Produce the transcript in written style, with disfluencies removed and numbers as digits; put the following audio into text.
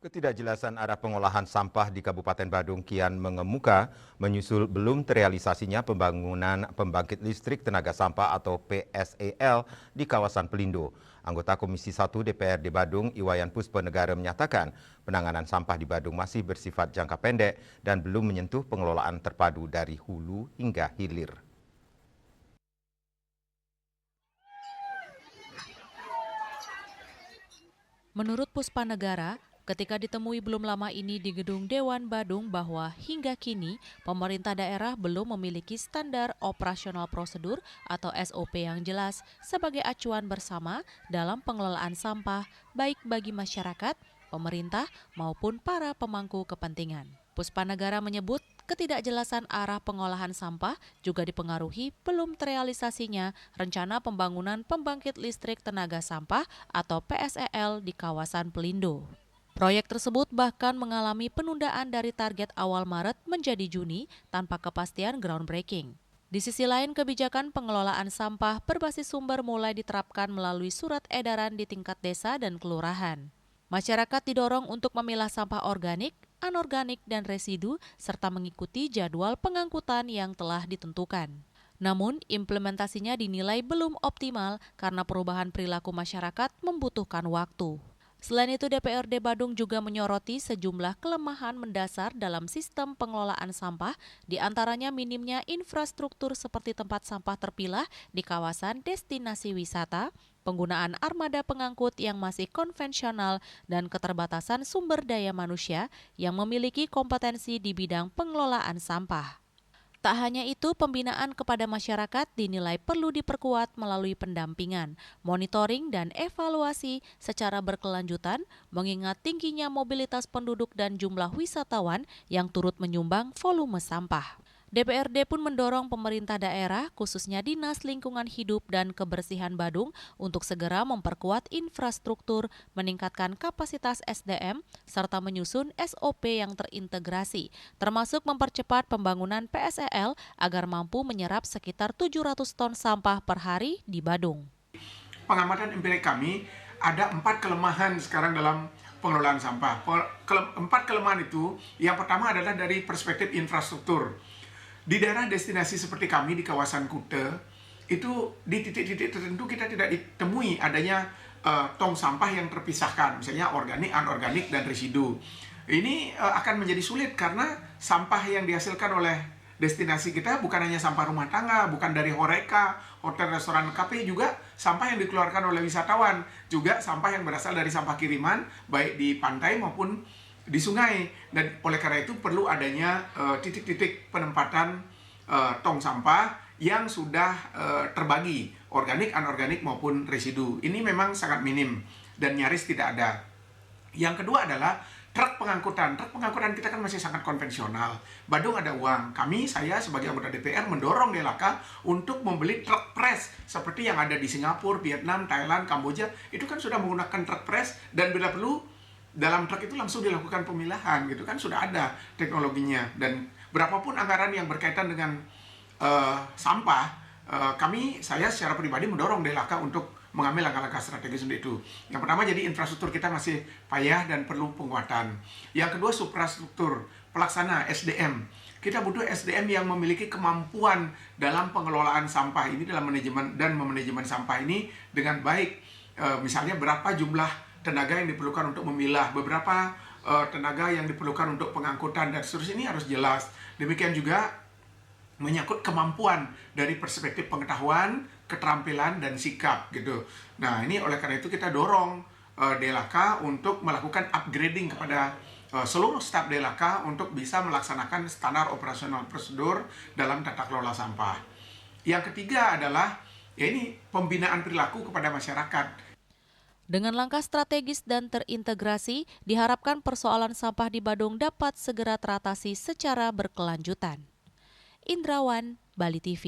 Ketidakjelasan arah pengolahan sampah di Kabupaten Badung kian mengemuka menyusul belum terrealisasinya pembangunan pembangkit listrik tenaga sampah atau PSEL di kawasan Pelindo. Anggota Komisi 1 DPRD Badung, Iwayan Puspanegara menyatakan penanganan sampah di Badung masih bersifat jangka pendek dan belum menyentuh pengelolaan terpadu dari hulu hingga hilir. Menurut Puspanegara, ketika ditemui belum lama ini di Gedung Dewan Badung bahwa hingga kini pemerintah daerah belum memiliki standar operasional prosedur atau SOP yang jelas sebagai acuan bersama dalam pengelolaan sampah baik bagi masyarakat, pemerintah maupun para pemangku kepentingan. Puspanegara menyebut ketidakjelasan arah pengolahan sampah juga dipengaruhi belum terrealisasinya rencana pembangunan pembangkit listrik tenaga sampah atau PSEL di kawasan Pelindo. Proyek tersebut bahkan mengalami penundaan dari target awal Maret menjadi Juni tanpa kepastian groundbreaking. Di sisi lain, kebijakan pengelolaan sampah berbasis sumber mulai diterapkan melalui surat edaran di tingkat desa dan kelurahan. Masyarakat didorong untuk memilah sampah organik, anorganik, dan residu, serta mengikuti jadwal pengangkutan yang telah ditentukan. Namun, implementasinya dinilai belum optimal karena perubahan perilaku masyarakat membutuhkan waktu. Selain itu, DPRD Badung juga menyoroti sejumlah kelemahan mendasar dalam sistem pengelolaan sampah, di antaranya minimnya infrastruktur seperti tempat sampah terpilah di kawasan destinasi wisata, penggunaan armada pengangkut yang masih konvensional, dan keterbatasan sumber daya manusia yang memiliki kompetensi di bidang pengelolaan sampah. Tak hanya itu, pembinaan kepada masyarakat dinilai perlu diperkuat melalui pendampingan, monitoring, dan evaluasi secara berkelanjutan, mengingat tingginya mobilitas penduduk dan jumlah wisatawan yang turut menyumbang volume sampah. DPRD pun mendorong pemerintah daerah, khususnya Dinas Lingkungan Hidup dan Kebersihan Badung, untuk segera memperkuat infrastruktur, meningkatkan kapasitas SDM, serta menyusun SOP yang terintegrasi, termasuk mempercepat pembangunan PSEL agar mampu menyerap sekitar 700 ton sampah per hari di Badung. Pengamatan empirik kami, ada 4 kelemahan sekarang dalam pengelolaan sampah. 4 kelemahan itu, yang pertama adalah dari perspektif infrastruktur. Di daerah destinasi seperti kami di kawasan Kute, itu di titik-titik tertentu kita tidak ditemui adanya tong sampah yang terpisahkan, misalnya organik, anorganik, dan residu. Ini akan menjadi sulit karena sampah yang dihasilkan oleh destinasi kita bukan hanya sampah rumah tangga, bukan dari Horeca, hotel, restoran, kafe, juga sampah yang dikeluarkan oleh wisatawan, juga sampah yang berasal dari sampah kiriman, baik di pantai maupun di sungai. Dan oleh karena itu perlu adanya titik-titik penempatan tong sampah yang sudah terbagi, organik, anorganik maupun residu. Ini memang sangat minim dan nyaris tidak ada. Yang kedua adalah truk pengangkutan. Truk pengangkutan kita kan masih sangat konvensional. Badung ada uang. Saya sebagai anggota DPR mendorong DLHK untuk membeli truk press seperti yang ada di Singapura, Vietnam, Thailand, Kamboja. Itu kan sudah menggunakan truk press, dan bila perlu dalam truk itu langsung dilakukan pemilahan, gitu kan, sudah ada teknologinya. Dan berapapun anggaran yang berkaitan dengan sampah, saya secara pribadi mendorong DLHK untuk mengambil langkah-langkah strategis untuk itu. Yang pertama, jadi infrastruktur kita masih payah dan perlu penguatan. Yang kedua, suprastruktur, pelaksana, SDM. Kita butuh SDM yang memiliki kemampuan dalam pengelolaan sampah ini, dalam manajemen dan memanajemen sampah ini dengan baik. Misalnya berapa jumlah tenaga yang diperlukan untuk memilah, beberapa tenaga yang diperlukan untuk pengangkutan, dan seterusnya. Ini harus jelas. Demikian juga menyangkut kemampuan dari perspektif pengetahuan, keterampilan, dan sikap, gitu. Nah, ini oleh karena itu kita dorong DLHK untuk melakukan upgrading kepada seluruh staf DLHK untuk bisa melaksanakan standar operasional prosedur dalam tata kelola sampah. Yang ketiga adalah ini pembinaan perilaku kepada masyarakat. Dengan langkah strategis dan terintegrasi, diharapkan persoalan sampah di Badung dapat segera teratasi secara berkelanjutan. Indrawan, Bali TV.